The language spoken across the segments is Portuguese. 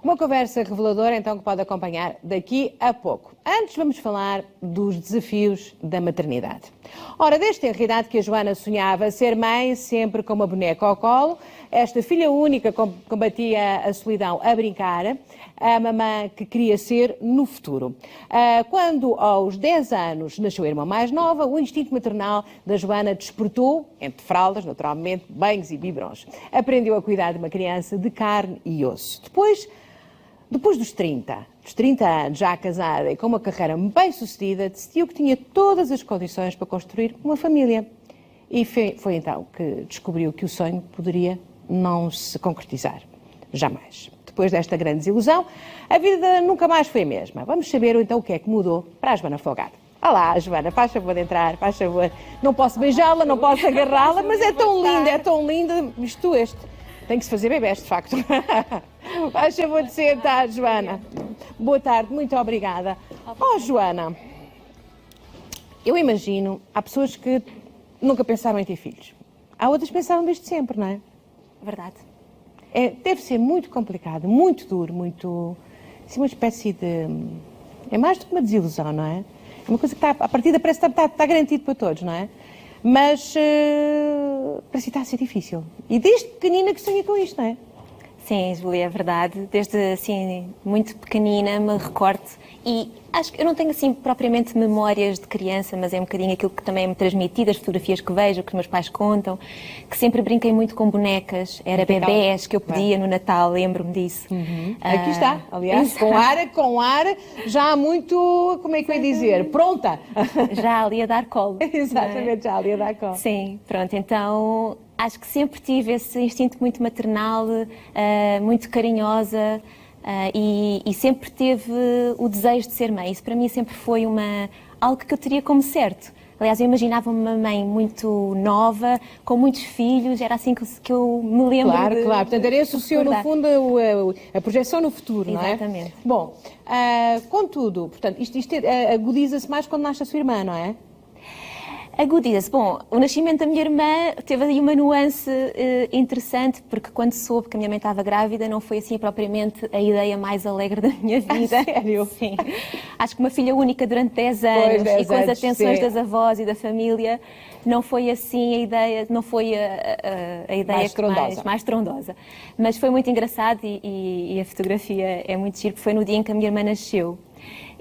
Uma conversa reveladora, então, que pode acompanhar daqui a pouco. Antes, vamos falar dos desafios da maternidade. Ora, desde a realidade que a Joana sonhava ser mãe, sempre com uma boneca ao colo, esta filha única combatia a solidão a brincar, a mamã que queria ser no futuro. Quando, aos 10 anos, nasceu a irmã mais nova, o instinto maternal da Joana despertou, entre fraldas, naturalmente, banhos e biberons. Aprendeu a cuidar de uma criança de carne e osso. Depois dos 30 anos, já casada e com uma carreira bem-sucedida, decidiu que tinha todas as condições para construir uma família. E foi então que descobriu que o sonho poderia não se concretizar. Jamais. Depois desta grande desilusão, a vida nunca mais foi a mesma. Vamos saber então o que é que mudou para a Joana Folgado. Olá, Joana, faz favor de entrar, faz favor. Não posso beijá-la, não posso agarrá-la, mas é tão linda, isto este. Tem que se fazer bebés, de facto. Faz favor de sentar, Joana. Boa tarde, muito obrigada. Oh, Joana, eu imagino, há pessoas que nunca pensaram em ter filhos. Há outras que pensaram desde sempre, não é? Verdade. Deve ser muito complicado, muito duro, muito... Assim, uma espécie de... É mais do que uma desilusão, não é? É uma coisa que a partida parece que está garantido para todos, não é? Mas para si está a ser difícil. E desde pequenina que sonha com isto, não é? Sim, Júlia, é verdade. Desde assim, muito pequenina me recordo e acho que eu não tenho assim propriamente memórias de criança, mas é um bocadinho aquilo que também me transmitido, as fotografias que vejo, que os meus pais contam, que sempre brinquei muito com bonecas, era bebés que eu pedia no Natal, lembro-me disso. Aqui está, aliás, com ar, já muito, como é que eu ia dizer, pronta. Já ali a dar colo. Exatamente, já ali a dar colo. Sim, pronto, então acho que sempre tive esse instinto muito maternal, muito carinhosa, e sempre teve o desejo de ser mãe. Isso para mim sempre foi algo que eu teria como certo. Aliás, eu imaginava-me uma mãe muito nova, com muitos filhos, era assim que eu me lembro. Claro. Portanto, era esse o seu, no fundo, a projeção no futuro, não é? Exatamente. Bom, contudo, portanto, isto agudiza-se mais quando nasce a sua irmã, não é? Agudiza-se. Bom, o nascimento da minha irmã teve aí uma nuance interessante, porque quando soube que a minha mãe estava grávida, não foi assim propriamente a ideia mais alegre da minha vida. A sério? Sim. Acho que uma filha única durante 10 anos e com as atenções das avós e da família, não foi assim a ideia, não foi a ideia mais trondosa. Mas foi muito engraçado e a fotografia é muito giro, porque foi no dia em que a minha irmã nasceu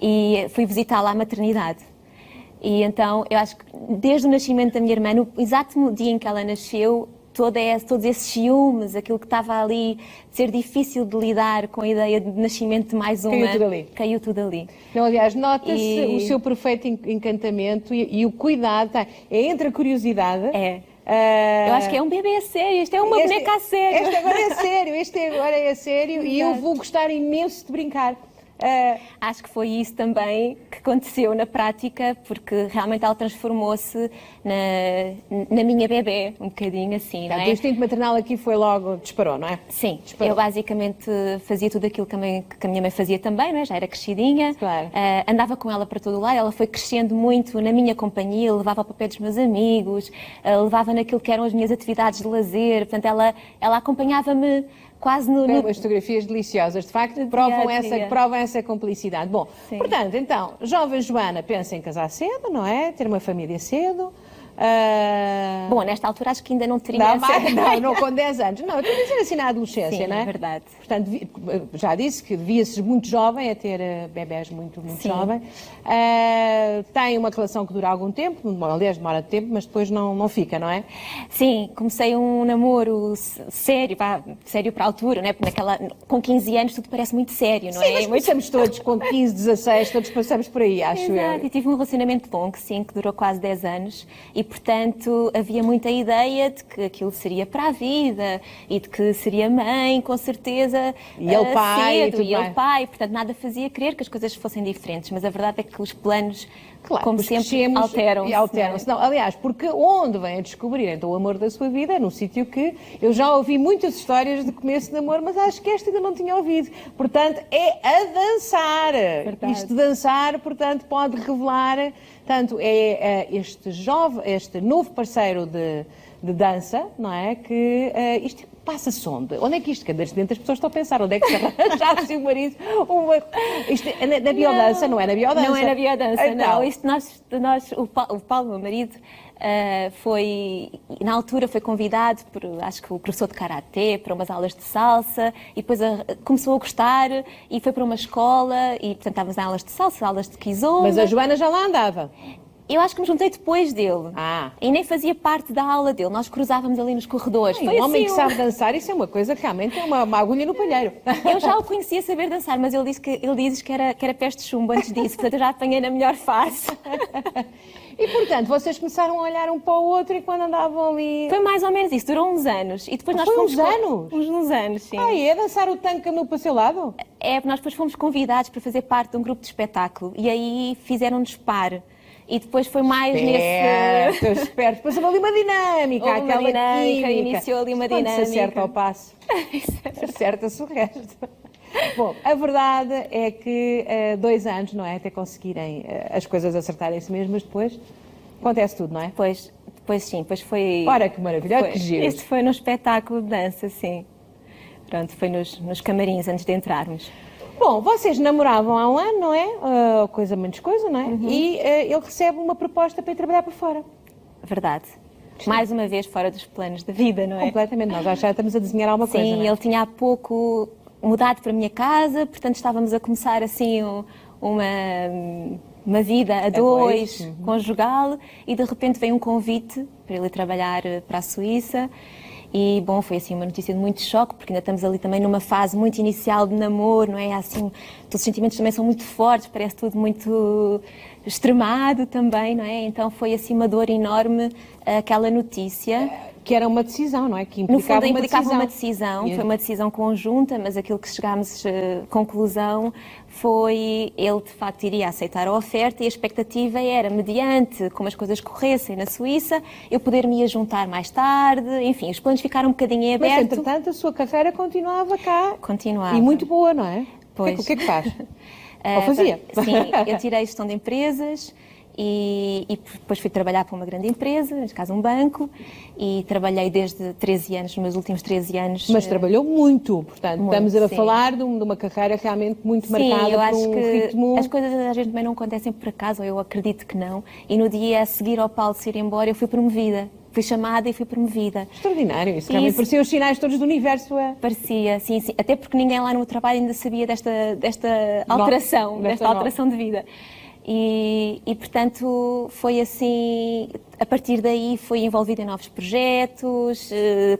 e fui visitá-la à maternidade. E então, eu acho que desde o nascimento da minha irmã, no exato dia em que ela nasceu, todos esses ciúmes, aquilo que estava ali, de ser difícil de lidar com a ideia de nascimento de mais uma... Caiu tudo ali. Não, aliás, nota-se o seu perfeito encantamento e o cuidado, é entre a curiosidade... Eu acho que é um bebê a sério, isto é uma boneca a sério. Este agora é sério e eu vou gostar imenso de brincar. Acho que foi isso também que aconteceu na prática, porque realmente ela transformou-se na minha bebê, um bocadinho assim, não é? O instinto maternal aqui foi logo, disparou, não é? Sim, eu basicamente fazia tudo aquilo que a minha mãe fazia também, não é? Já era crescidinha, claro. Andava com ela para todo o lado, ela foi crescendo muito na minha companhia, levava para o pé dos meus amigos, levava naquilo que eram as minhas atividades de lazer, portanto ela acompanhava-me quase no... Umas fotografias deliciosas, de facto, que provam essa cumplicidade. Bom, sim. Portanto, então, jovem Joana pensa em casar cedo, não é? Ter uma família cedo. Bom, nesta altura acho que ainda não teria... Não, com 10 anos. Não, eu estou a dizer assim na adolescência, sim, não é? É verdade. Portanto, já disse que devia-se muito jovem a ter bebés muito jovem. Tem uma relação que dura algum tempo, aliás, demora tempo, mas depois não fica, não é? Sim, comecei um namoro sério para a altura, não é? Porque com 15 anos tudo parece muito sério, não é? Sim, mas passamos todos com 15, 16, todos passamos por aí, acho eu. Exato, e tive um relacionamento longo, sim, que durou quase 10 anos e, portanto, havia muita ideia de que aquilo seria para a vida e de que seria mãe, com certeza, e ele pai, cedo, e ele pai, portanto, nada fazia crer que as coisas fossem diferentes, mas a verdade é que os planos, claro, como sempre, alteram-se. Não, aliás, porque onde vem a descobrir então o amor da sua vida é num sítio que eu já ouvi muitas histórias de começo de namoro, mas acho que esta ainda não tinha ouvido. Portanto, é a dançar. Verdade. Isto de dançar, portanto, pode revelar, tanto este novo parceiro de dança, não é? Que isto passa-se onde? Onde é que isto, cada acidente as pessoas estão a pensar, onde é que se arranjasse o marido? Isto é na biodança, não é na biodança? Não é na biodança, então. não. Isto o Paulo, meu marido, na altura foi convidado por, acho que o professor de karatê, para umas aulas de salsa, e depois começou a gostar e foi para uma escola, e portanto estávamos em aulas de salsa, aulas de kizomba. Mas a Joana já lá andava? Eu acho que me juntei depois dele. E nem fazia parte da aula dele. Nós cruzávamos ali nos corredores. Foi um homem que sabe dançar, isso é uma coisa que realmente é uma agulha no palheiro. Eu já o conhecia saber dançar, mas ele diz que era peste de chumbo antes disso. Portanto, eu já apanhei na melhor fase. E, portanto, vocês começaram a olhar um para o outro e quando andavam ali... Foi mais ou menos isso. Durou uns anos. E depois nós fomos... uns anos? Uns anos, sim. É dançar o tanque no para o seu lado? Nós depois fomos convidados para fazer parte de um grupo de espetáculo. E aí fizeram-nos par. E depois foi mais nesse... Esperto. Depois houve ali uma dinâmica, aquela química. Iniciou ali uma dinâmica. Quando se acerta ao passo, acerta-se o resto. Bom, a verdade é que 2 anos, não é? Até conseguirem as coisas acertarem-se mesmo, mas depois acontece tudo, não é? Depois sim, depois foi... Ora, que maravilha, que giro. Este foi no espetáculo de dança, sim. Pronto, foi nos camarins antes de entrarmos. Bom, vocês namoravam há um ano, não é? Menos coisa, não é? Uhum. E ele recebe uma proposta para ir trabalhar para fora. Verdade. Mais uma vez fora dos planos da vida, não é? Completamente. Nós já estamos a desenhar alguma coisa, não é? Sim, ele tinha há pouco mudado para a minha casa, portanto estávamos a começar assim uma vida a dois, conjugal, e de repente veio um convite para ele ir trabalhar para a Suíça. E, bom, foi assim uma notícia de muito choque, porque ainda estamos ali também numa fase muito inicial de namoro, não é? Assim, todos os sentimentos também são muito fortes, parece tudo muito extremado também, não é? Então foi assim uma dor enorme aquela notícia. Que era uma decisão, não é? Que implicava uma decisão. Foi uma decisão conjunta, mas aquilo que chegámos à conclusão foi ele de facto iria aceitar a oferta e a expectativa era, mediante como as coisas corressem na Suíça, eu poder me juntar mais tarde, enfim, os planos ficaram um bocadinho abertos. Mas entretanto a sua carreira continuava cá. Continuava. E muito boa, não é? Pois. O que é que faz? Ou fazia? Sim, eu tirei gestão de empresas. E depois fui trabalhar para uma grande empresa, neste caso um banco, e trabalhei desde 13 anos, nos meus últimos 13 anos. Mas trabalhou muito, portanto, muito, estamos a falar de uma carreira realmente muito marcada eu acho por um que ritmo... As coisas às vezes também não acontecem por acaso, ou eu acredito que não, e no dia a seguir ao Paulo se ir embora eu fui promovida. Fui chamada e fui promovida. Extraordinário, isso realmente pareciam os sinais todos do universo. Parecia, sim, até porque ninguém lá no trabalho ainda sabia desta alteração de vida. E, portanto, foi assim, a partir daí fui envolvida em novos projetos,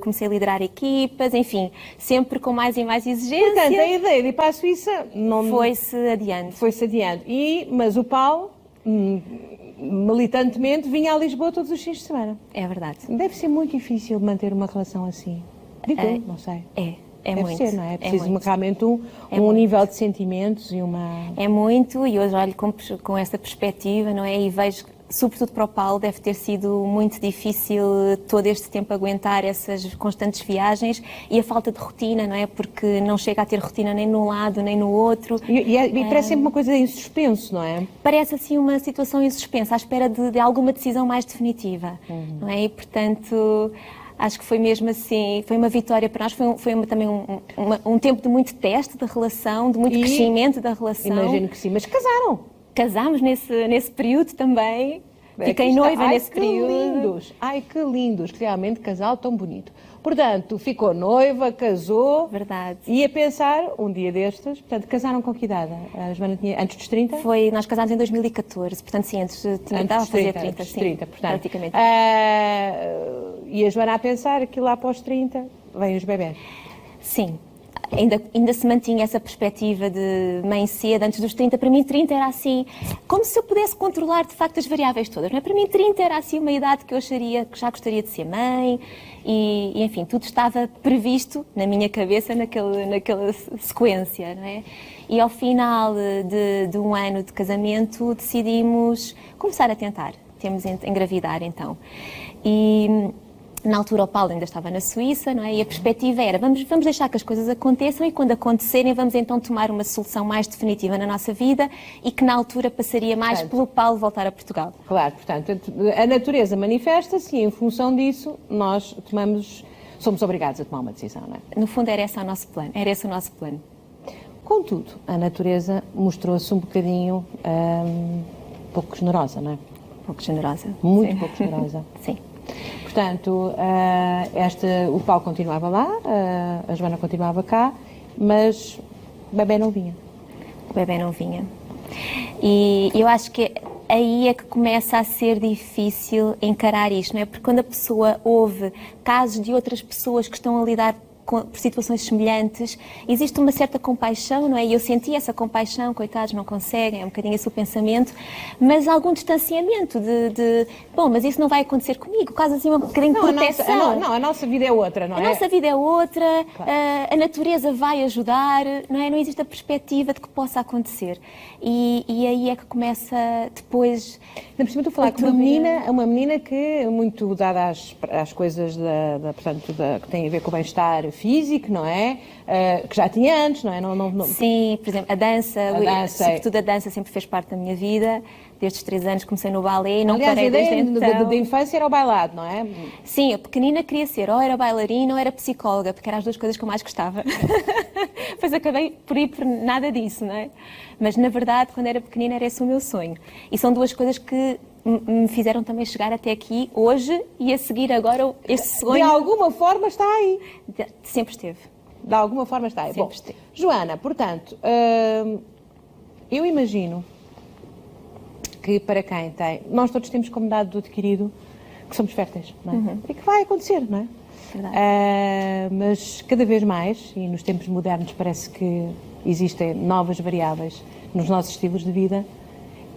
comecei a liderar equipas, enfim, sempre com mais e mais exigência. Portanto, a ideia de ir para a Suíça não... Foi-se adiante. Foi-se adiante. Mas o Paulo, militantemente, vinha a Lisboa todos os fins de semana. É verdade. Deve ser muito difícil manter uma relação assim. Digo, não sei. É deve muito. Ser, não é? É preciso realmente um nível de sentimentos e uma... É muito, e hoje olho com essa perspectiva, não é? E vejo, sobretudo para o Paulo, deve ter sido muito difícil todo este tempo aguentar essas constantes viagens e a falta de rotina, não é? Porque não chega a ter rotina nem num lado nem no outro. E parece sempre uma coisa em suspenso, não é? Parece assim uma situação em suspenso, à espera de alguma decisão mais definitiva, não é? E, portanto... Acho que foi mesmo assim, foi uma vitória para nós, foi também um tempo de muito teste da relação, de muito crescimento da relação. Imagino que sim, mas casaram. Casámos nesse período também, fiquei noiva nesse período. Lindos. Ai, que lindos, realmente casal tão bonito. Portanto, ficou noiva, casou. Verdade. E a pensar, um dia destes, portanto, casaram com que idade? A Joana tinha antes dos 30? Nós casámos em 2014, portanto, sim, estava a fazer 30, sim, 30, portanto, praticamente. E a Joana a pensar que lá após 30 vêm os bebés. Sim. Ainda se mantinha essa perspectiva de mãe cedo, antes dos 30. Para mim, 30 era assim, como se eu pudesse controlar, de facto, as variáveis todas. Não é? Para mim, 30 era assim uma idade que eu acharia que já gostaria de ser mãe e enfim, tudo estava previsto na minha cabeça, naquela sequência, não é? E ao final de um ano de casamento, decidimos começar a tentar. Temos engravidar, então. E... Na altura o Paulo ainda estava na Suíça, não é? E a perspectiva era, vamos deixar que as coisas aconteçam e quando acontecerem vamos então tomar uma solução mais definitiva na nossa vida e que na altura passaria mais pelo Paulo voltar a Portugal. Claro, portanto, a natureza manifesta-se e em função disso nós somos obrigados a tomar uma decisão, não é? No fundo era esse o nosso plano. Contudo, a natureza mostrou-se um bocadinho pouco generosa, não é? Pouco generosa. Muito pouco generosa. Sim. Portanto, o Paulo continuava lá, a Joana continuava cá, mas o bebê não vinha. O bebê não vinha. E eu acho que aí é que começa a ser difícil encarar isto, não é? Porque quando a pessoa ouve casos de outras pessoas que estão a lidar por situações semelhantes, existe uma certa compaixão, não é? E eu senti essa compaixão, coitados, não conseguem, é um bocadinho esse o pensamento, mas algum distanciamento bom, mas isso não vai acontecer comigo, quase assim um bocadinho de proteção. A nossa vida é outra, não é? A nossa vida é outra, claro. A natureza vai ajudar, não é? Não existe a perspectiva de que possa acontecer. E aí é que começa depois... Por cima, estou a falar com uma menina que, muito dada às coisas que têm a ver com o bem-estar físico, não é? Que já tinha antes, não é? Sim, por exemplo, a dança, sobretudo a dança sempre fez parte da minha vida. Desde os 3 anos comecei no balé e não parei desde então. A ideia da infância era o bailado, não é? Sim, eu pequenina queria ser ou era bailarina ou era psicóloga, porque eram as 2 coisas que eu mais gostava. Depois acabei por ir por nada disso, não é? Mas, na verdade, quando era pequenina era esse o meu sonho. E são 2 coisas que me fizeram também chegar até aqui, hoje, e a seguir agora esse sonho... De alguma forma está aí. Sempre esteve. De alguma forma está aí. Sempre esteve. Joana, portanto, eu imagino que para quem tem... Nós todos temos como dado adquirido que somos férteis, não é? Uhum. E que vai acontecer, não é? Verdade. Mas cada vez mais, e nos tempos modernos parece que existem novas variáveis nos nossos estilos de vida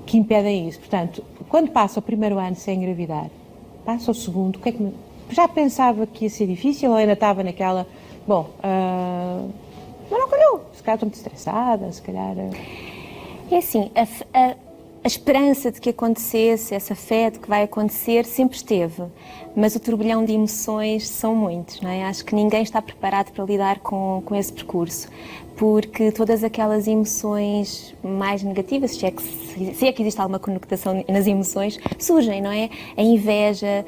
que impedem isso. Portanto, quando passa o primeiro ano sem engravidar, passa o segundo, já pensava que ia ser difícil ou ainda estava naquela... Bom, mas não calhou. Se calhar estou muito estressada, se calhar... É assim, a esperança de que acontecesse, essa fé de que vai acontecer, sempre esteve. Mas o turbilhão de emoções são muitos, não é? Acho que ninguém está preparado para lidar com esse percurso. Porque todas aquelas emoções mais negativas, se é que existe alguma conotação nas emoções, surgem, não é? A inveja,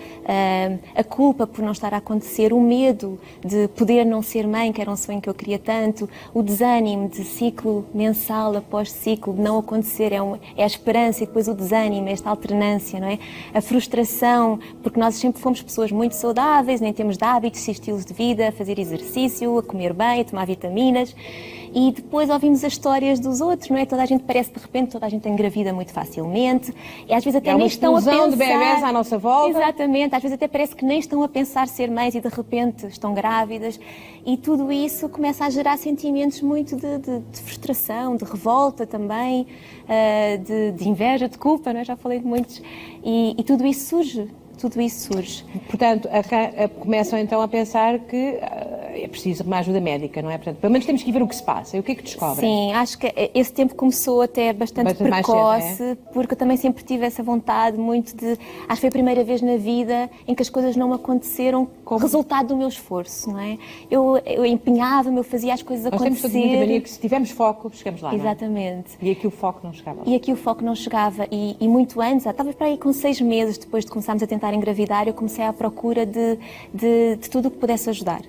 a culpa por não estar a acontecer, o medo de poder não ser mãe, que era um sonho que eu queria tanto, o desânimo de ciclo mensal após ciclo, de não acontecer, é a esperança e depois o desânimo, esta alternância, não é? A frustração, porque nós sempre fomos pessoas muito saudáveis, nem temos de hábitos e estilos de vida, a fazer exercício, a comer bem, a tomar vitaminas. E depois ouvimos as histórias dos outros, não é? Toda a gente parece, de repente, toda a gente engravida muito facilmente. E às vezes até nem estão a pensar... de bebés à nossa volta. Exatamente. Às vezes até parece que nem estão a pensar ser mães e de repente estão grávidas. E tudo isso começa a gerar sentimentos muito de frustração, de revolta também, de inveja, de culpa, não é? Já falei de muitos. E tudo isso surge. Tudo isso surge. Portanto, começam então a pensar que é preciso uma ajuda médica, não é? Portanto, pelo menos temos que ir ver o que se passa e o que é que descobrem. Sim, acho que esse tempo começou até bastante precoce, cedo, porque eu também sempre tive essa vontade muito de... Acho que foi a primeira vez na vida em que as coisas não aconteceram como resultado do meu esforço, não é? Eu empenhava-me, eu fazia as coisas acontecer. Nós temos muita mania que se tivermos foco, chegamos lá, exatamente. Não é? E aqui o foco não chegava. E aqui o foco não chegava. E muito antes, estava para aí com 6 meses depois de começarmos a tentar engravidar, eu comecei à procura de tudo o que pudesse ajudar.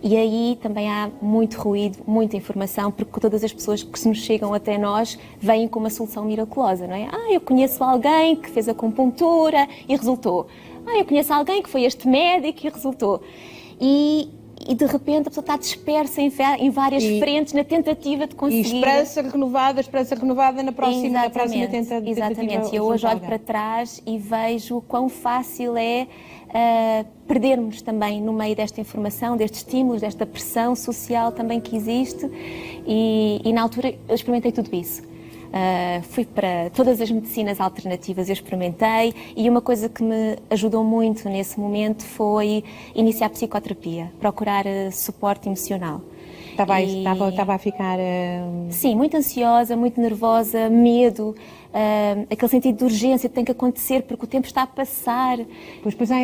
E aí também há muito ruído, muita informação, porque todas as pessoas que se nos chegam até nós vêm com uma solução miraculosa, não é? Eu conheço alguém que fez acupuntura e resultou. Eu conheço alguém que foi este médico e resultou. E de repente a pessoa está dispersa em várias frentes na tentativa de conseguir... E esperança renovada na próxima tentativa. Exatamente. E eu hoje olho para trás e vejo quão fácil é perdermos também no meio desta informação, destes estímulos, desta pressão social também que existe. E na altura eu experimentei tudo isso. Fui para todas as medicinas alternativas, eu experimentei, e uma coisa que me ajudou muito nesse momento foi iniciar psicoterapia, procurar suporte emocional. Estava a ficar... Sim, muito ansiosa, muito nervosa, medo, aquele sentido de urgência que tem que acontecer porque o tempo está a passar. Pois há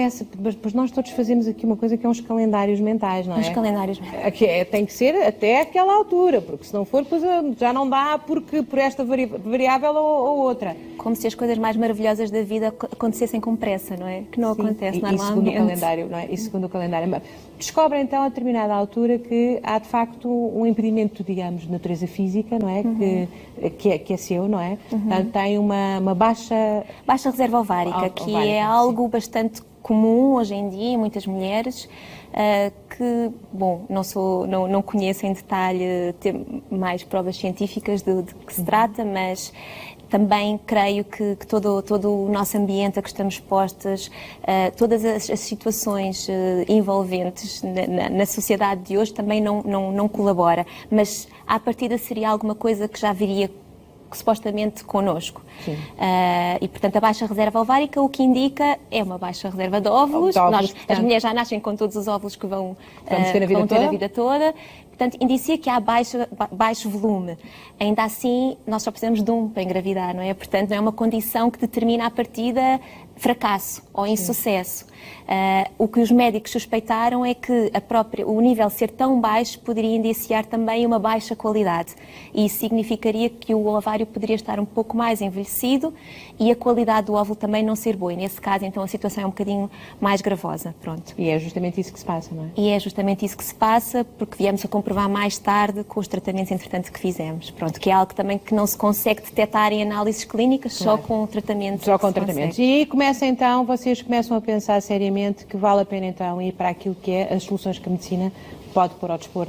pois nós todos fazemos aqui uma coisa que é uns calendários mentais, não é? Uns calendários mentais. Tem que ser até aquela altura, porque se não for, depois já não dá por esta variável ou outra. Como se as coisas mais maravilhosas da vida acontecessem com pressa, não é? Que não acontece normalmente. E segundo o calendário, não é? E segundo o calendário. Descobre então a determinada altura que há de facto um impedimento, digamos, de natureza física, não é? Que é seu, não é? Portanto, tem uma baixa reserva ovárica, que é algo bastante comum hoje em dia em muitas mulheres, que, bom, não conheço em detalhe, ter mais provas científicas de que se trata, mas também creio que todo o nosso ambiente a que estamos expostas, todas as situações envolventes na sociedade de hoje também não colabora, mas à partida seria alguma coisa que já viria supostamente connosco. E, portanto, a baixa reserva ovárica o que indica é uma baixa reserva de óvulos. As mulheres já nascem com todos os óvulos que vão ter a vida toda. Portanto, indicia que há baixo volume. Ainda assim, nós só precisamos de um para engravidar, não é? Portanto, não é uma condição que determina à partida fracasso ou insucesso. O que os médicos suspeitaram é que o nível ser tão baixo poderia indiciar também uma baixa qualidade. E isso significaria que o ovário poderia estar um pouco mais envelhecido e a qualidade do óvulo também não ser boa. E nesse caso, então, a situação é um bocadinho mais gravosa. Pronto. E é justamente isso que se passa, não é? E é justamente isso que se passa, porque viemos a comprovar mais tarde com os tratamentos, entretanto, que fizemos. Pronto, que é algo também que não se consegue detectar em análises clínicas, só com tratamentos. Só com tratamentos. E vocês começam a pensar seriamente que vale a pena então ir para aquilo que é as soluções que a medicina pode pôr ao dispor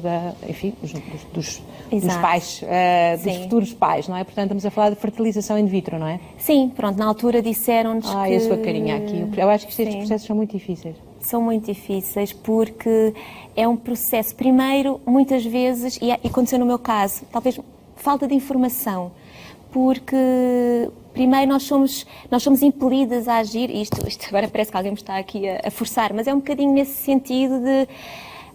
dos pais, dos futuros pais, não é? Portanto, estamos a falar de fertilização in vitro, não é? Sim, pronto, na altura disseram-nos que... a sua carinha aqui. Eu acho que estes processos são muito difíceis. São muito difíceis porque é um processo, primeiro, muitas vezes, e aconteceu no meu caso, talvez falta de informação, porque primeiro nós somos impelidas a agir, isto agora parece que alguém me está aqui a forçar, mas é um bocadinho nesse sentido de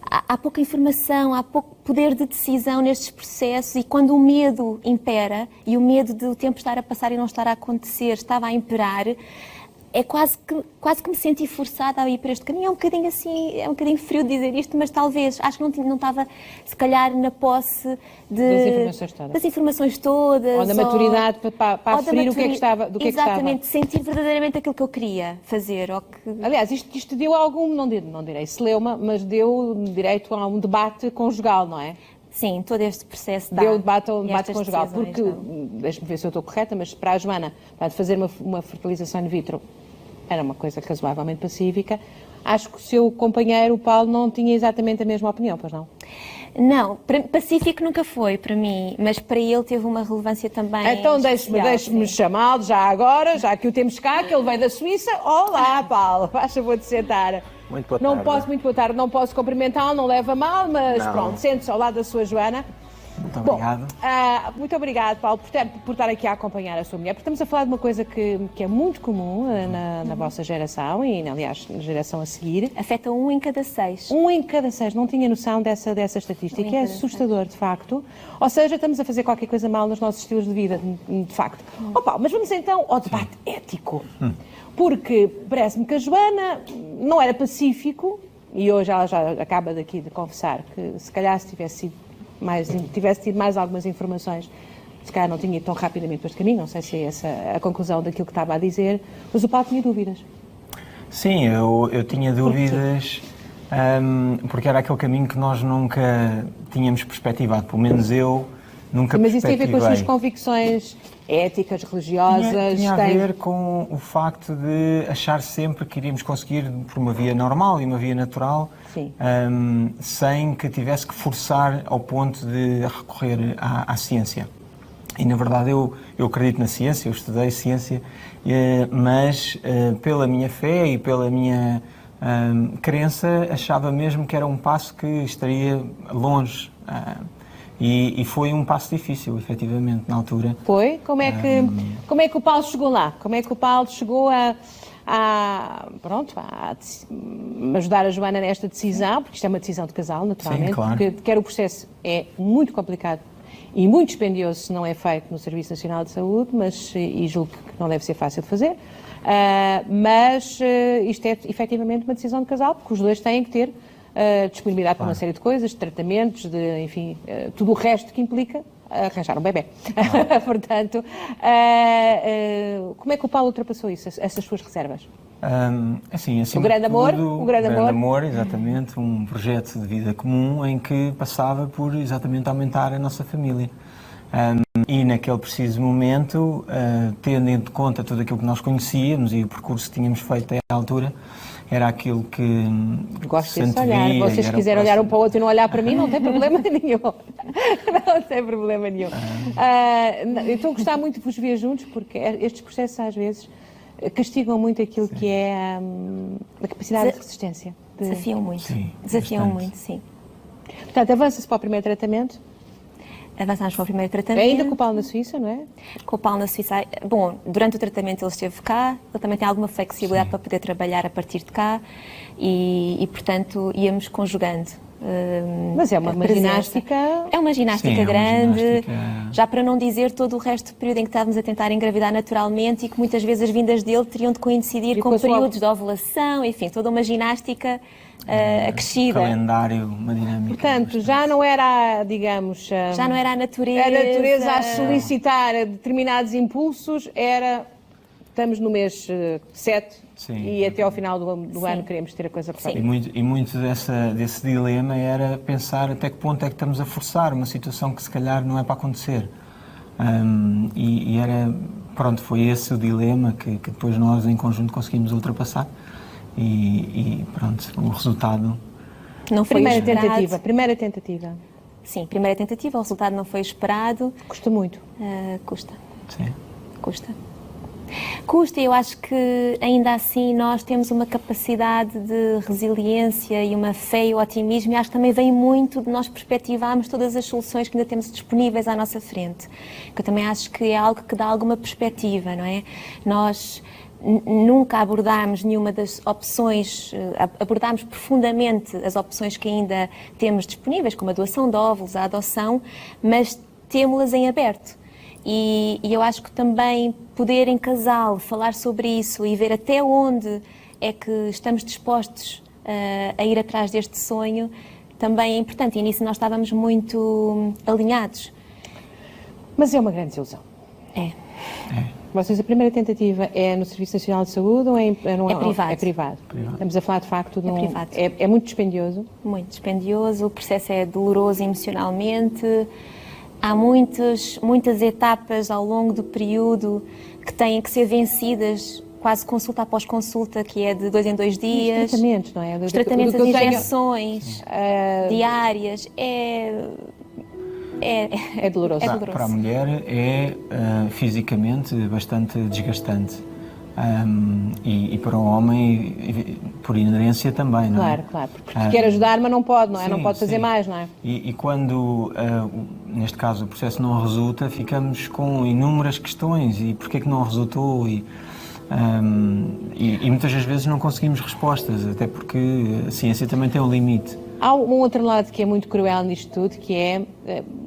há pouca informação, há pouco poder de decisão nestes processos e quando o medo impera e o medo de o tempo estar a passar e não estar a acontecer estava a imperar, é quase que me senti forçada a ir para este caminho. É um bocadinho assim, é um bocadinho frio dizer isto, mas talvez, acho que não estava, se calhar, na posse das informações todas. Ou da maturidade para aferir o que é que estava. Exatamente, sentir verdadeiramente aquilo que eu queria fazer. Aliás, isto deu algum, não direi celeuma, mas deu direito a um debate conjugal, não é? Sim, todo este processo deu debate conjugal, porque, deixe-me ver se eu estou correta, mas para a Joana, fazer uma fertilização in vitro era uma coisa razoavelmente pacífica. Acho que o seu companheiro, o Paulo, não tinha exatamente a mesma opinião, pois não? Não, pacífico nunca foi para mim, mas para ele teve uma relevância também. Então deixe-me chamá-lo já agora, já que o temos cá, que ele veio da Suíça. Olá, Paulo, faz favor de sentar. Muito boa tarde. Muito boa tarde, não posso cumprimentá-lo, não leva mal, mas pronto, sente-se ao lado da sua Joana. Muito obrigado. Muito obrigado, Paulo, por estar aqui a acompanhar a sua mulher, porque estamos a falar de uma coisa que é muito comum na vossa geração e, aliás, na geração a seguir. Afeta 1 em cada 6. 1 em cada 6, não tinha noção dessa estatística, é assustador, de facto. Ou seja, estamos a fazer qualquer coisa mal nos nossos estilos de vida, de facto. Paulo, mas vamos então ao debate ético. Porque parece-me que a Joana não era pacífico, e hoje ela já acaba daqui de confessar que se calhar se tivesse tido mais algumas informações, se calhar não tinha ido tão rapidamente para este caminho, não sei se é essa a conclusão daquilo que estava a dizer, mas o Paulo tinha dúvidas. Sim, eu tinha dúvidas, porque era aquele caminho que nós nunca tínhamos perspectivado, pelo menos eu nunca perspectivei. Mas isso tem a ver com as suas convicções éticas, religiosas? Tinha a ver com o facto de achar sempre que iríamos conseguir por uma via normal e uma via natural, sem que tivesse que forçar ao ponto de recorrer à ciência. E, na verdade, eu acredito na ciência, eu estudei ciência, mas pela minha fé e pela minha crença, achava mesmo que era um passo que estaria longe. E foi um passo difícil, efetivamente, na altura. Foi? Como é que o Paulo chegou lá? Como é que o Paulo chegou ajudar a Joana nesta decisão, porque isto é uma decisão de casal, naturalmente, sim, claro. porque quer o processo é muito complicado e muito dispendioso se não é feito no Serviço Nacional de Saúde, e julgo que não deve ser fácil de fazer, mas isto é efetivamente uma decisão de casal, porque os dois têm que ter disponibilidade para uma série de coisas, de tratamentos, enfim, tudo o resto que implica arranjar um bebê. Portanto, como é que o Paulo ultrapassou isso, essas suas reservas? Assim, o grande amor, o grande amor, exatamente, um projeto de vida comum em que passava por exatamente aumentar a nossa família. E naquele preciso momento, tendo em conta tudo aquilo que nós conhecíamos e o percurso que tínhamos feito à altura, era aquilo que gosto de olhar. Vocês quiserem olhar um para o outro e não olhar para mim, não tem problema nenhum. Não tem problema nenhum. Eu estou a gostar muito de vos ver juntos, porque estes processos às vezes castigam muito aquilo que é a capacidade de resistência. Desafiam muito. Sim, desafiam bastante. muito, sim. Portanto, avança-se para o primeiro tratamento. Avançámos para o primeiro tratamento. Ainda com o Paulo na Suíça, não é? Com o Paulo na Suíça. Bom, durante o tratamento ele esteve cá, ele também tem alguma flexibilidade para poder trabalhar a partir de cá e portanto, íamos conjugando. Mas é uma ginástica... É uma ginástica grande, já para não dizer todo o resto do período em que estávamos a tentar engravidar naturalmente e que muitas vezes as vindas dele teriam de coincidir com períodos de ovulação, enfim, toda uma ginástica acrescida. Um calendário, uma dinâmica. Portanto, já não era, digamos... já não era a natureza... A natureza a solicitar determinados impulsos, estamos no mês 7 e até ao final do ano queremos ter a coisa correta. E muito desse dilema era pensar até que ponto é que estamos a forçar uma situação que se calhar não é para acontecer. Foi esse o dilema que depois nós em conjunto conseguimos ultrapassar. E pronto, o resultado... Não foi esperado. Primeira tentativa. Sim, primeira tentativa, o resultado não foi esperado. Custa muito. Custa. Sim. Custa, e eu acho que ainda assim nós temos uma capacidade de resiliência e uma fé e otimismo, e acho que também vem muito de nós perspectivarmos todas as soluções que ainda temos disponíveis à nossa frente. Que eu também acho que é algo que dá alguma perspectiva, não é? Nós nunca abordámos nenhuma das opções, abordámos profundamente as opções que ainda temos disponíveis, como a doação de óvulos, a adoção, mas temos-las em aberto. E eu acho que também poder em casal falar sobre isso e ver até onde é que estamos dispostos a ir atrás deste sonho também é importante. E nisso nós estávamos muito alinhados. Mas é uma grande desilusão. É. Vocês, a primeira tentativa é no Serviço Nacional de Saúde ou é privado? É privado. Estamos a falar de facto de privado. É muito dispendioso? Muito dispendioso, o processo é doloroso emocionalmente. Há muitas etapas ao longo do período que têm que ser vencidas, quase consulta após consulta, que é de 2 em 2 dias. Os tratamentos, não é? Os tratamentos, as injeções diárias, é doloroso. Para a mulher é fisicamente bastante desgastante. E para o homem, por inerência também, não é? Claro, porque quer ajudar, mas não pode, não é? Sim, não pode fazer mais, não é? E quando, neste caso, o processo não resulta, ficamos com inúmeras questões. E porquê que não resultou? E muitas das vezes não conseguimos respostas, até porque a ciência também tem um limite. Há um outro lado que é muito cruel nisto tudo, que é,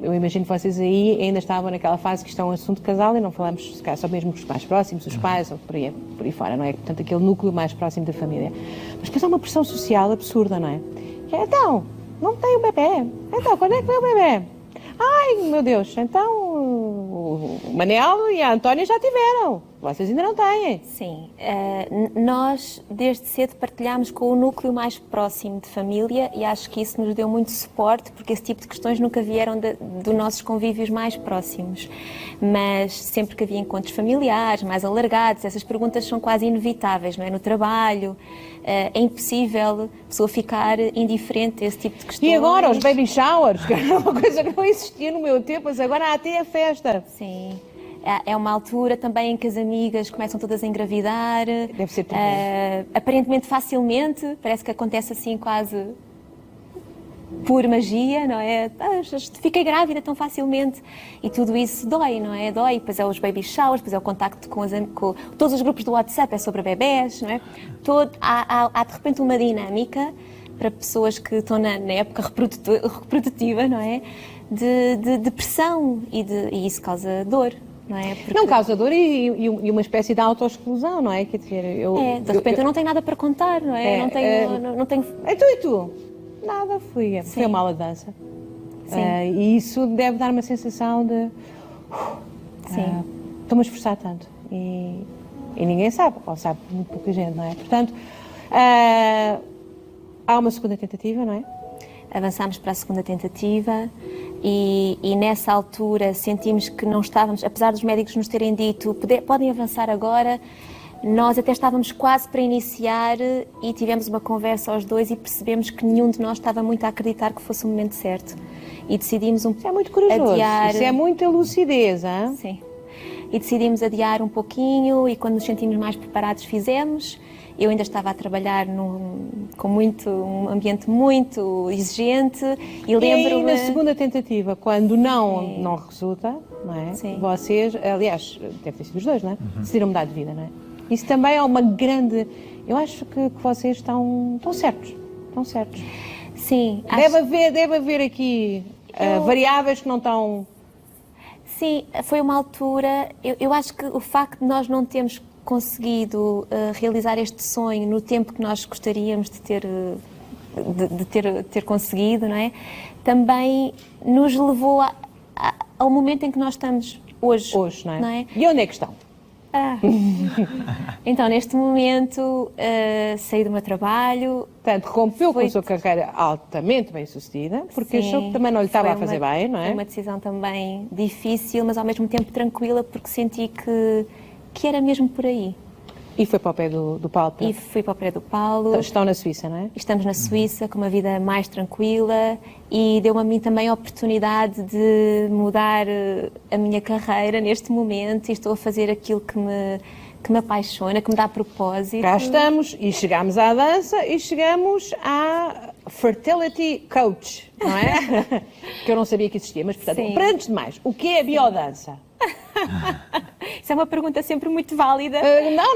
eu imagino que vocês aí ainda estavam naquela fase que isto é um assunto de casal e não falamos, se calhar, só mesmo com os mais próximos, os pais, ou por aí fora, não é? Portanto, aquele núcleo mais próximo da família. Mas depois há uma pressão social absurda, não é? Que é, então, não tem um bebê. Então, quando é que vem o bebê? Ai, meu Deus, então o Manel e a Antónia já tiveram. Vocês ainda não têm. Sim. Nós, desde cedo, partilhámos com o núcleo mais próximo de família e acho que isso nos deu muito suporte, porque esse tipo de questões nunca vieram dos nossos convívios mais próximos. Mas sempre que havia encontros familiares, mais alargados, essas perguntas são quase inevitáveis, não é? No trabalho, é impossível a pessoa ficar indiferente a esse tipo de questões. E agora, os baby showers, que era uma coisa que não existia no meu tempo, mas agora há até a festa. Sim. É uma altura também em que as amigas começam todas a engravidar. Deve ser terrível. Aparentemente facilmente, parece que acontece assim quase por magia, não é? Fiquei grávida tão facilmente e tudo isso dói, não é? Dói, depois é os baby showers, depois é o contacto com todos os grupos do WhatsApp, é sobre bebés, não é? Há de repente uma dinâmica para pessoas que estão na época reprodutiva, não é? De pressão e isso causa dor. Não, é? Não causa dor e uma espécie de autoexclusão, não é? Quer dizer, de repente eu não tenho nada para contar, não é? Não tenho... E tu? Nada, fui a uma aula de dança. E isso deve dar uma sensação de... Estou-me a esforçar tanto. E ninguém sabe, ou sabe muito pouca gente, não é? Portanto, há uma segunda tentativa, não é? Avançámos para a segunda tentativa e nessa altura sentimos que não estávamos, apesar dos médicos nos terem dito podem avançar agora, nós até estávamos quase para iniciar e tivemos uma conversa aos dois e percebemos que nenhum de nós estava muito a acreditar que fosse o momento certo. E decidimos Isso é muito corajoso, adiar... Isso é muita lucidez, hein? Sim. E decidimos adiar um pouquinho e quando nos sentimos mais preparados fizemos. Eu ainda estava a trabalhar com um ambiente muito exigente e lembro-me... E aí, na segunda tentativa, quando não resulta, não é? Sim. Vocês, aliás, deve ter sido os dois, não é? Decidiram mudar de vida, não é? Isso também é uma grande... Eu acho que vocês estão certos. Estão certos. Sim. Deve haver aqui variáveis que não estão... Sim, foi uma altura... Eu acho que o facto de nós não termos conseguido realizar este sonho no tempo que nós gostaríamos de ter conseguido, não é? Também nos levou ao momento em que nós estamos hoje. Hoje, não é? Não é? E onde é que estão? Então, neste momento, saí do meu trabalho. Portanto, rompeu com a sua carreira altamente bem-sucedida, porque achou que também não lhe estava a fazer bem, não é? Foi uma decisão também difícil, mas ao mesmo tempo tranquila, porque senti que era mesmo por aí. E foi para o pé do Paulo? E fui para o pé do Paulo. Estão na Suíça, não é? Estamos na Suíça, com uma vida mais tranquila e deu-me a mim também a oportunidade de mudar a minha carreira neste momento e estou a fazer aquilo que me apaixona, que me dá propósito. Cá estamos e chegamos à dança e chegamos à Fertility Coach, não é? Que eu não sabia que existia, mas portanto, para antes de mais, o que é a biodança? Isso é uma pergunta sempre muito válida.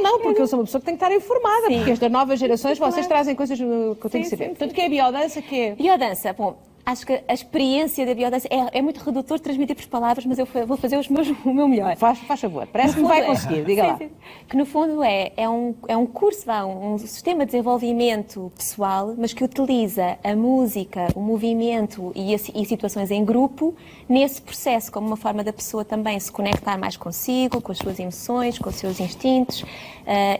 Não, porque eu sou uma pessoa que tem que estar informada, porque estas novas gerações, vocês trazem coisas que eu tenho que saber. Portanto, o que é a biodança? Biodança, bom, acho que a experiência da biodança é muito redutor transmitir por palavras, mas eu vou fazer o meu melhor. Faz favor, parece que me vai conseguir, diga lá. Sim. Que no fundo é um curso, um sistema de desenvolvimento pessoal, mas que utiliza a música, o movimento e situações em grupo nesse processo, como uma forma da pessoa também se conectar mais consigo, com as suas emoções, com os seus instintos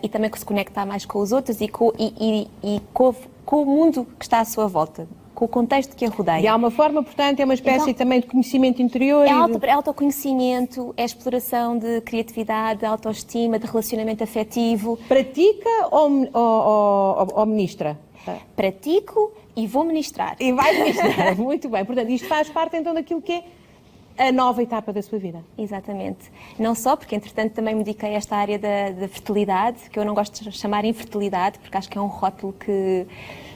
e também se conectar mais com os outros e com o mundo que está à sua volta, com o contexto que a rodeia. E há uma forma, portanto, é uma espécie também de conhecimento interior. É autoconhecimento, é exploração de criatividade, de autoestima, de relacionamento afetivo. Pratica ou ministra? Pratico e vou ministrar. E vai ministrar, muito bem. Portanto, isto faz parte então daquilo que é a nova etapa da sua vida. Exatamente. Não só, porque entretanto também me dediquei a esta área da fertilidade, que eu não gosto de chamar infertilidade, porque acho que é um rótulo que...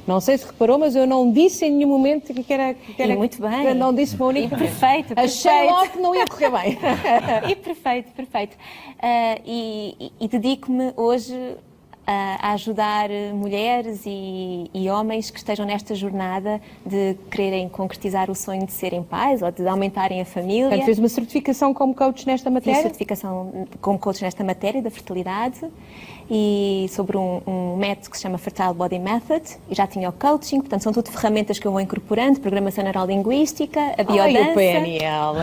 Não sei se reparou, mas eu não disse em nenhum momento que era muito bem. Não disse uma única vez. Perfeito. Achei logo que não ia correr bem. E perfeito. E dedico-me hoje a ajudar mulheres e homens que estejam nesta jornada de quererem concretizar o sonho de serem pais ou de aumentarem a família. Portanto, fez uma certificação como coach nesta matéria? Fiz certificação como coach nesta matéria da fertilidade e sobre um método que se chama Fertile Body Method e já tinha o coaching, portanto são tudo ferramentas que eu vou incorporando, programação neurolinguística, a biodança. O PNL!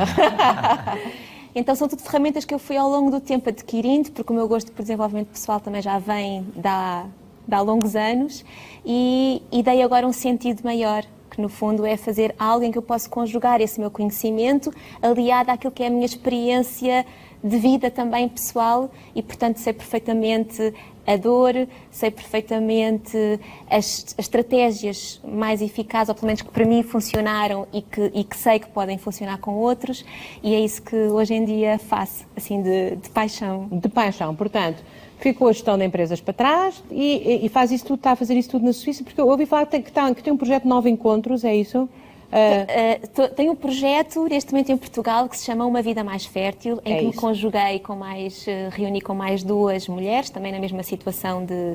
Então são tudo ferramentas que eu fui ao longo do tempo adquirindo, porque o meu gosto por desenvolvimento pessoal também já vem de há longos anos e dei agora um sentido maior, que no fundo é fazer algo em que eu posso conjugar esse meu conhecimento aliado àquilo que é a minha experiência de vida também pessoal e, portanto, sei perfeitamente a dor, sei perfeitamente as estratégias mais eficazes, ou pelo menos que para mim funcionaram e que sei que podem funcionar com outros, e é isso que hoje em dia faço, assim, de paixão. De paixão, portanto, ficou a gestão de empresas para trás e faz isso tudo, está a fazer isso tudo na Suíça, porque eu ouvi falar que tem um projeto de 9 encontros, é isso? Tenho um projeto neste momento em Portugal que se chama Uma Vida Mais Fértil, em que me conjuguei reuni com mais 2 mulheres, também na mesma situação de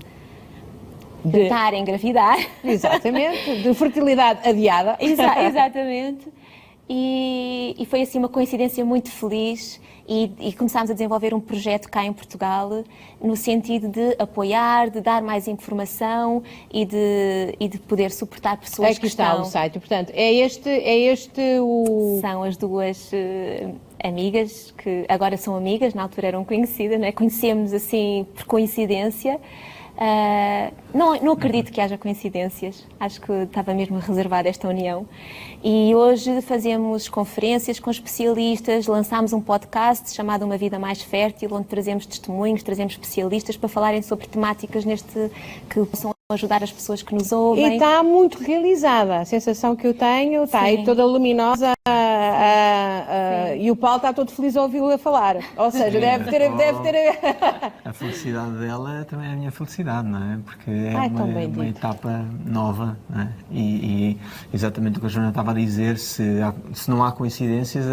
estar a engravidar. Exatamente, de fertilidade adiada. Exatamente. E foi assim uma coincidência muito feliz e começámos a desenvolver um projeto cá em Portugal no sentido de apoiar, de dar mais informação e de poder suportar pessoas que estão... Aqui está o site, portanto, é este o... São as 2 amigas, que agora são amigas, na altura eram conhecidas, não é? Conhecemos assim por coincidência. Não acredito que haja coincidências, acho que estava mesmo reservada esta união e hoje fazemos conferências com especialistas, lançámos um podcast chamado Uma Vida Mais Fértil, onde trazemos testemunhos, trazemos especialistas para falarem sobre temáticas que possam ajudar as pessoas que nos ouvem. E está muito realizada, a sensação que eu tenho, está aí toda luminosa e o Paulo está todo feliz a ouvi-la falar, ou seja, deve ter... A felicidade dela também é a minha felicidade, não é? Porque é uma etapa nova, não é? E exatamente o que a Joana estava a dizer, se não há coincidências,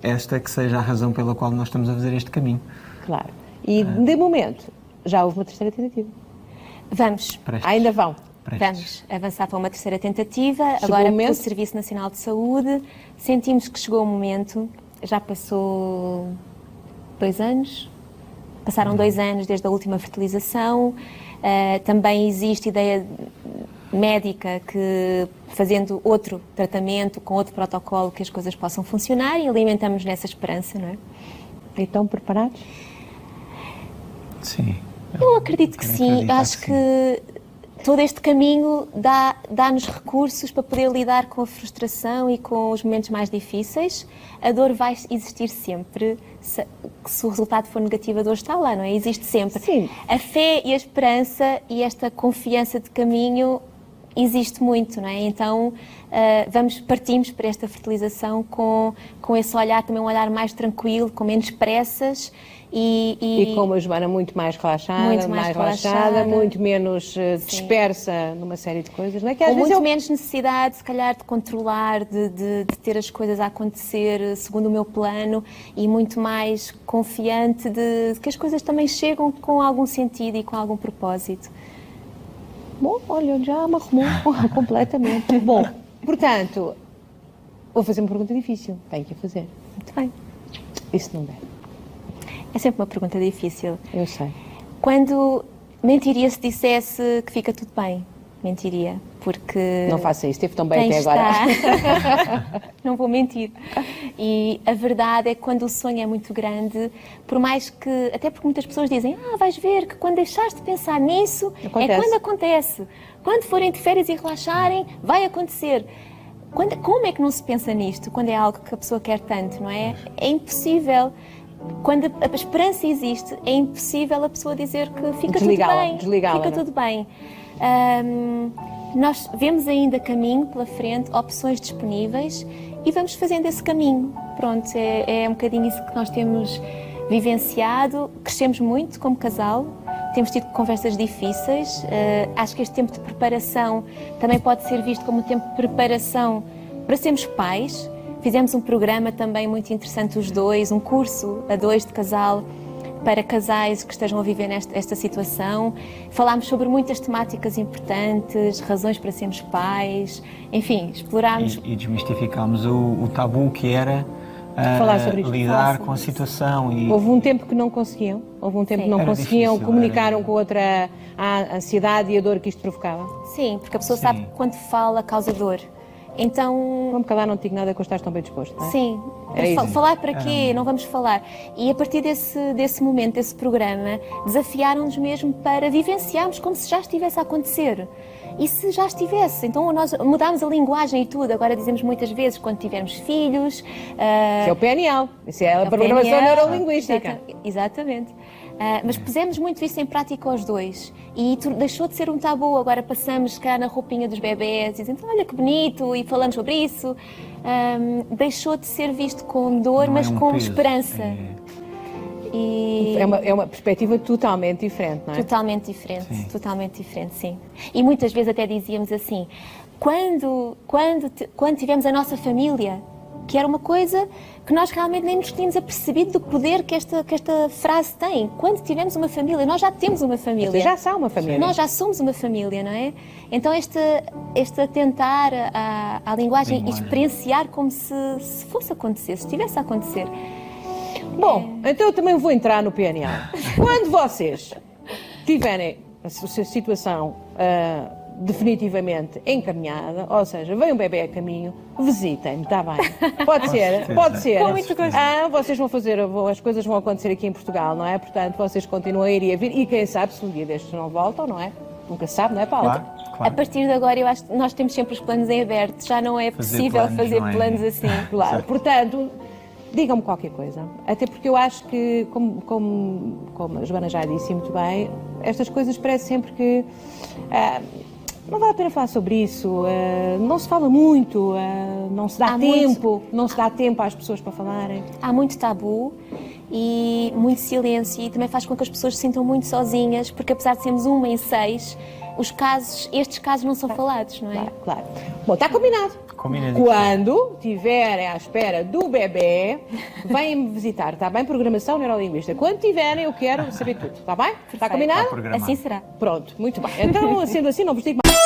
esta que seja a razão pela qual nós estamos a fazer este caminho. Claro. E de momento, já houve uma 3ª tentativa? Vamos. Ainda vão? Vamos avançar para uma 3ª tentativa, agora pelo Serviço Nacional de Saúde. Sentimos que chegou o momento, já passou 2 anos, passaram 2 anos desde a última fertilização. Também existe ideia médica que, fazendo outro tratamento, com outro protocolo, que as coisas possam funcionar e alimentamos nessa esperança, não é? E estão preparados? Sim. Eu acredito que sim. Acho que todo este caminho dá-nos recursos para poder lidar com a frustração e com os momentos mais difíceis. A dor vai existir sempre. Se o resultado for negativo, a dor está lá, não é? Existe sempre. Sim. A fé e a esperança e esta confiança de caminho existe muito, não é? Então, partimos para esta fertilização com esse olhar, também um olhar mais tranquilo, com menos pressas. E com uma Joana muito mais relaxada, muito menos dispersa numa série de coisas, não é? Que às vezes menos necessidade, se calhar, de controlar, de ter as coisas a acontecer segundo o meu plano e muito mais confiante de que as coisas também chegam com algum sentido e com algum propósito. Bom, olha, já me arrumou completamente. Bom, portanto, vou fazer uma pergunta difícil. Tenho que a fazer. Muito bem. E se não der? É sempre uma pergunta difícil. Eu sei. Quando mentiria se dissesse que fica tudo bem? Mentiria, porque... Não faça isso, esteve tão bem até agora. Não vou mentir. E a verdade é que quando o sonho é muito grande, por mais que... Até porque muitas pessoas dizem, vais ver que quando deixares de pensar nisso, é quando acontece. Quando forem de férias e relaxarem, vai acontecer. Como é que não se pensa nisto, quando é algo que a pessoa quer tanto, não é? É impossível. Quando a esperança existe, é impossível a pessoa dizer que fica tudo bem. Fica tudo bem. Nós vemos ainda caminho pela frente, opções disponíveis e vamos fazendo esse caminho. Pronto, é um bocadinho isso que nós temos vivenciado. Crescemos muito como casal, temos tido conversas difíceis. Acho que este tempo de preparação também pode ser visto como um tempo de preparação para sermos pais. Fizemos um programa também muito interessante, os dois, um curso a 2 de casal para casais que estejam a viver esta situação. Falámos sobre muitas temáticas importantes, razões para sermos pais, enfim, explorámos... E desmistificámos o tabu que era falar sobre isto. Lidar com a situação. Houve um tempo que não conseguiam, difícil, comunicaram com outra a ansiedade e a dor que isto provocava. Sim, porque a pessoa sabe que quando fala causa dor. Então... Vamos calar, não te digo nada que eu estás tão bem disposto, não é? Sim. Falar para quê? Não vamos falar. E a partir desse momento, desse programa, desafiaram-nos mesmo para vivenciarmos como se já estivesse a acontecer. E se já estivesse? Então nós mudámos a linguagem e tudo. Agora dizemos muitas vezes quando tivermos filhos... Isso é o PNL. Isso é a programação neurolinguística. Exatamente. Mas pusemos muito isso em prática aos dois e deixou de ser um tabu. Agora passamos cá na roupinha dos bebés e dizemos, olha que bonito, e falamos sobre isso. Deixou de ser visto com dor, mas com esperança. É uma perspectiva totalmente diferente, não é? Totalmente diferente, sim. E muitas vezes até dizíamos assim, quando tivemos a nossa família, que era uma coisa que nós realmente nem nos tínhamos apercebido do poder que esta frase tem. Quando tivemos uma família, nós já temos uma família. Vocês já são uma família. Nós já somos uma família, não é? Então este atentar à linguagem e experienciar como se fosse acontecer, se estivesse a acontecer. Bom, então eu também vou entrar no PNL. Quando vocês tiverem a situação definitivamente encaminhada, ou seja, vem um bebê a caminho, visitem-me, está bem? Pode ser, pode ser. Com muito gosto. Vocês vão fazer, as coisas vão acontecer aqui em Portugal, não é? Portanto, vocês continuam a ir e a vir, e quem sabe se um dia destes não voltam, não é? Nunca se sabe, não é, Paula? Claro. A partir de agora, eu acho que nós temos sempre os planos em aberto, já não é possível fazer planos assim. Claro, certo. Portanto, digam-me qualquer coisa, até porque eu acho que, como a Joana já disse muito bem, estas coisas parece sempre que não vale a pena falar sobre isso, não se fala muito, não se dá tempo às pessoas para falarem. Há muito tabu e muito silêncio, e também faz com que as pessoas se sintam muito sozinhas, porque apesar de sermos 1 em 6, estes casos não são falados, não é? Claro. Bom, está combinado. Quando estiverem à espera do bebê, venham-me visitar, está bem? Programação neurolinguística. Quando tiverem, eu quero saber tudo, está bem? Está combinado? Assim será. Pronto, muito bem. Então, sendo assim, não vos digo mais.